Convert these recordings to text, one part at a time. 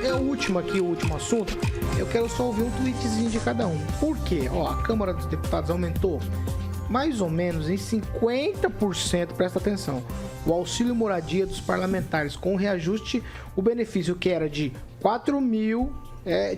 É o último aqui, o último assunto. Eu quero só ouvir um tweetzinho de cada um. Por quê? Ó, a Câmara dos Deputados aumentou mais ou menos em 50%, presta atenção, o auxílio moradia dos parlamentares. Com o reajuste, o benefício que era de 4 mil,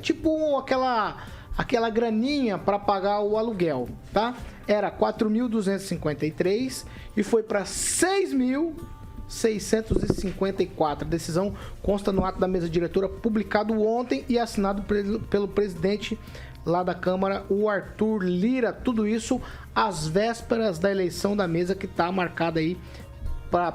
tipo aquela graninha para pagar o aluguel, tá? Era 4.253 e foi para 6.654. A decisão consta no ato da mesa diretora publicado ontem e assinado pelo presidente lá da Câmara, o Arthur Lira. Tudo isso às vésperas da eleição da mesa, que está marcada aí,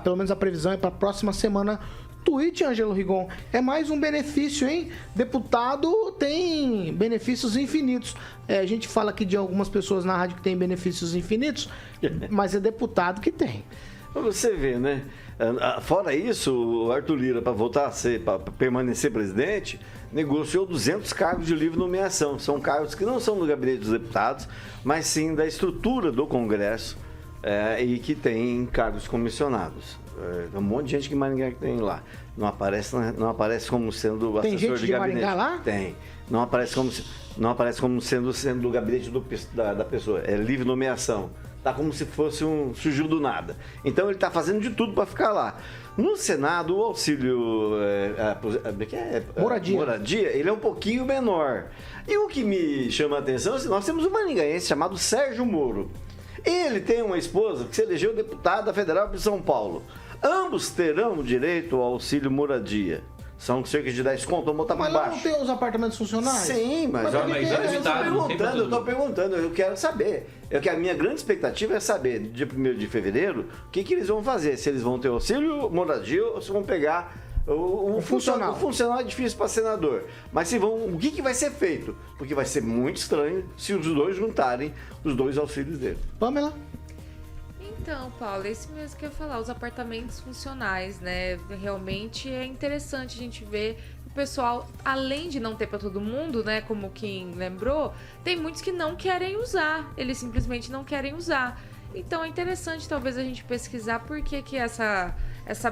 pelo menos a previsão é para a próxima semana. Tweet, Ângelo Rigon, é mais um benefício, hein? Deputado tem benefícios infinitos. A gente fala aqui de algumas pessoas na rádio que tem benefícios infinitos, mas é deputado que tem. Você vê, né? Fora isso, o Arthur Lira, para voltar a ser, para permanecer presidente, negociou 200 cargos de livre nomeação. São cargos que não são do gabinete dos deputados, mas sim da estrutura do Congresso e que tem cargos comissionados. Tem um monte de gente que Maringá que tem lá. Não aparece como sendo tem assessor gente de de gabinete. Maringá lá? Tem. Não aparece como sendo do gabinete da pessoa. É livre nomeação. Tá como se fosse surgiu do nada. Então ele está fazendo de tudo para ficar lá. No Senado, o auxílio moradia, ele é um pouquinho menor. E o que me chama a atenção é que nós temos um maringaense chamado Sérgio Moro. Ele tem uma esposa que se elegeu deputada federal de São Paulo. Ambos terão direito ao auxílio moradia. São cerca de 10 conto, vamos botar por baixo. Mas não tem os apartamentos funcionais? Sim, mas eu estou perguntando, eu quero saber. A minha grande expectativa é saber, dia 1º de fevereiro, o que eles vão fazer. Se eles vão ter auxílio moradia ou se vão pegar o funcional. O funcional é difícil para senador. Mas o que vai ser feito? Porque vai ser muito estranho se os dois juntarem os dois auxílios dele. Pamela? Então, Paulo, é isso mesmo que eu ia falar, os apartamentos funcionais, né? Realmente é interessante a gente ver o pessoal, além de não ter para todo mundo, né? Como quem lembrou, tem muitos que não querem usar, eles simplesmente não querem usar. Então é interessante talvez a gente pesquisar por que essa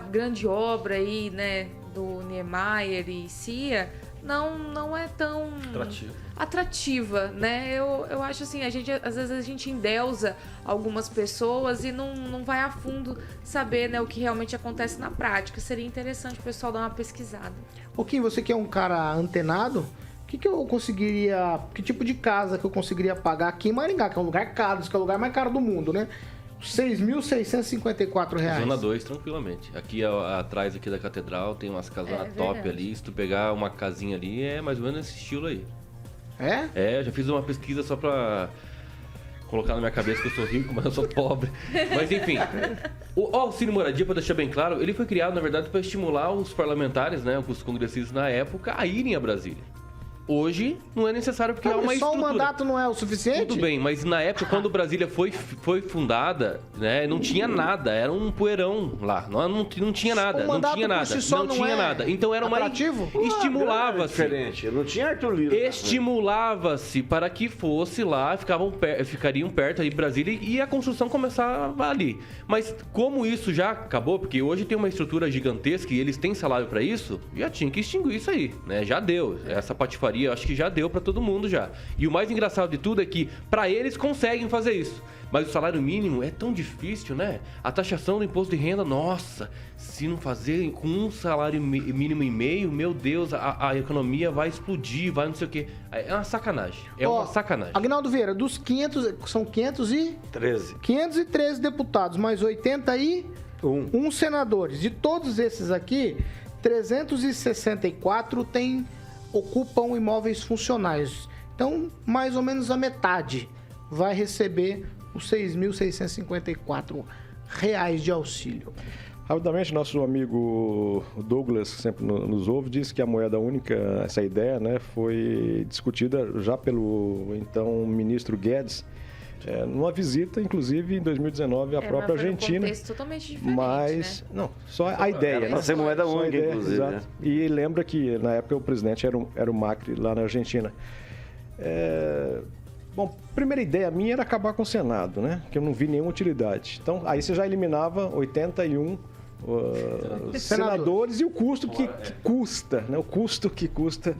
grande obra aí, né? Do Niemeyer e Cia não é tão atrativa, né? Eu acho assim, às vezes a gente endeusa algumas pessoas e não vai a fundo saber, né, o que realmente acontece na prática. Seria interessante o pessoal dar uma pesquisada. Kim, você que é um cara antenado, que tipo de casa que eu conseguiria pagar aqui em Maringá, que é um lugar caro, que é o lugar mais caro do mundo, né? R$ 6.654. Zona 2, tranquilamente. Aqui atrás aqui da catedral tem umas casas top ali. Se tu pegar uma casinha ali, é mais ou menos esse estilo aí. É? Eu já fiz uma pesquisa só pra colocar na minha cabeça que eu sou rico, mas eu sou pobre. Mas enfim, o auxílio moradia, para deixar bem claro, ele foi criado, na verdade, para estimular os parlamentares, né, os congressistas na época, a irem a Brasília. Hoje não é necessário porque há uma estrutura. Só o mandato não é o suficiente? Tudo bem, mas na época, quando Brasília foi fundada, né, não tinha nada, era um poeirão lá, não tinha nada, não tinha nada, não tinha nada. Então era uma estimulava-se. Diferente, não tinha Arthur Lira. Estimulava-se para que fosse lá, ficariam perto aí de Brasília e a construção começava ali. Mas como isso já acabou, porque hoje tem uma estrutura gigantesca e eles têm salário para isso, já tinha que extinguir isso aí, né? Já deu. Essa patifaria eu acho que já deu pra todo mundo já. E o mais engraçado de tudo é que pra eles conseguem fazer isso. Mas o salário mínimo é tão difícil, né? A taxação do imposto de renda, nossa, se não fazer com um salário mínimo e meio, meu Deus, a economia vai explodir, vai não sei o quê. É uma sacanagem. Uma sacanagem. Aguinaldo Vieira, dos 500, são 513 deputados, mais 81 senadores. De todos esses aqui, 364 ocupam imóveis funcionais. Então, mais ou menos a metade vai receber os R$ 6.654 de auxílio. Rapidamente, nosso amigo Douglas, que sempre nos ouve, disse que a moeda única, essa ideia, né, foi discutida já pelo então ministro Guedes, numa visita, inclusive, em 2019 à própria Argentina. Um contexto totalmente diferente, mas, né? não, só a ideia. Para ser moeda única, inclusive. Exato. Né? E lembra que, na época, o presidente era o Macri, lá na Argentina. Bom, primeira ideia minha era acabar com o Senado, né? Que eu não vi nenhuma utilidade. Então, aí você já eliminava 81 senadores e o custo que custa, né? O custo que custa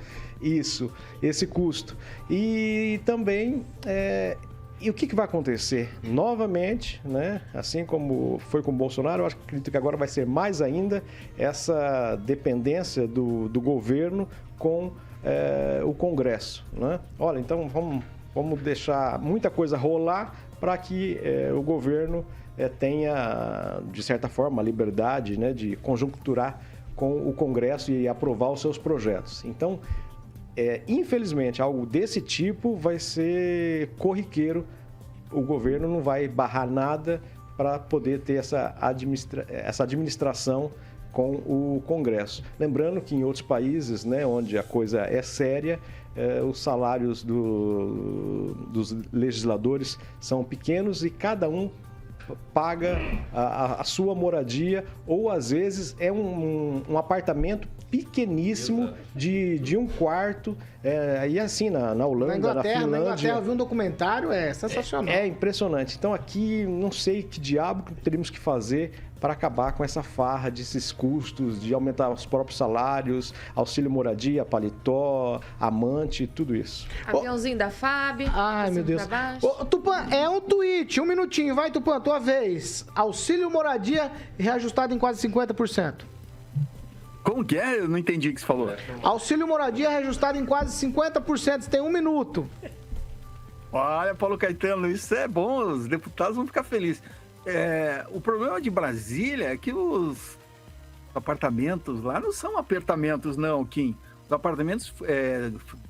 esse custo. E também, e o que vai acontecer? Novamente, né? Assim como foi com o Bolsonaro, eu acredito que agora vai ser mais ainda essa dependência do governo com o Congresso, né? Olha, então vamos deixar muita coisa rolar para que o governo tenha, de certa forma, a liberdade, né, de conjunturar com o Congresso e aprovar os seus projetos. Então, infelizmente, algo desse tipo vai ser corriqueiro. O governo não vai barrar nada para poder ter essa administração com o Congresso. Lembrando que em outros países, né, onde a coisa é séria, os salários dos legisladores são pequenos e cada um paga a sua moradia, ou às vezes é um apartamento pequeníssimo de um quarto, e assim na Holanda, na Finlândia. Na Inglaterra eu vi um documentário, sensacional. É impressionante. Então aqui não sei que diabo teríamos que fazer para acabar com essa farra desses custos, de aumentar os próprios salários, auxílio moradia, paletó, amante, tudo isso. Aviãozinho da FAB. Ai, meu Deus. Ô, Tupã, é um tweet, um minutinho. Vai, Tupã, tua vez. Auxílio moradia reajustado em quase 50%. Como que é? Eu não entendi o que você falou. Auxílio moradia reajustado em quase 50%. Você tem um minuto. Olha, Paulo Caetano, isso é bom. Os deputados vão ficar felizes. O problema de Brasília é que os apartamentos lá não são apartamentos, não, Kim. Os apartamentos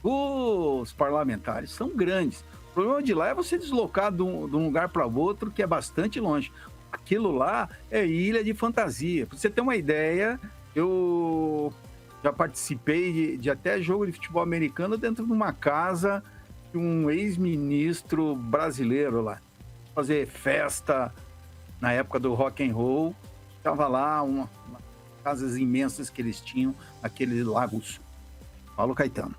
dos parlamentares são grandes. O problema de lá é você deslocar de um lugar para outro, que é bastante longe. Aquilo lá é ilha de fantasia. Para você ter uma ideia, eu já participei de até jogo de futebol americano dentro de uma casa de um ex-ministro brasileiro lá. Fazer festa na época do rock and roll, estava lá casas imensas que eles tinham naquele Lago Sul. Paulo Caetano.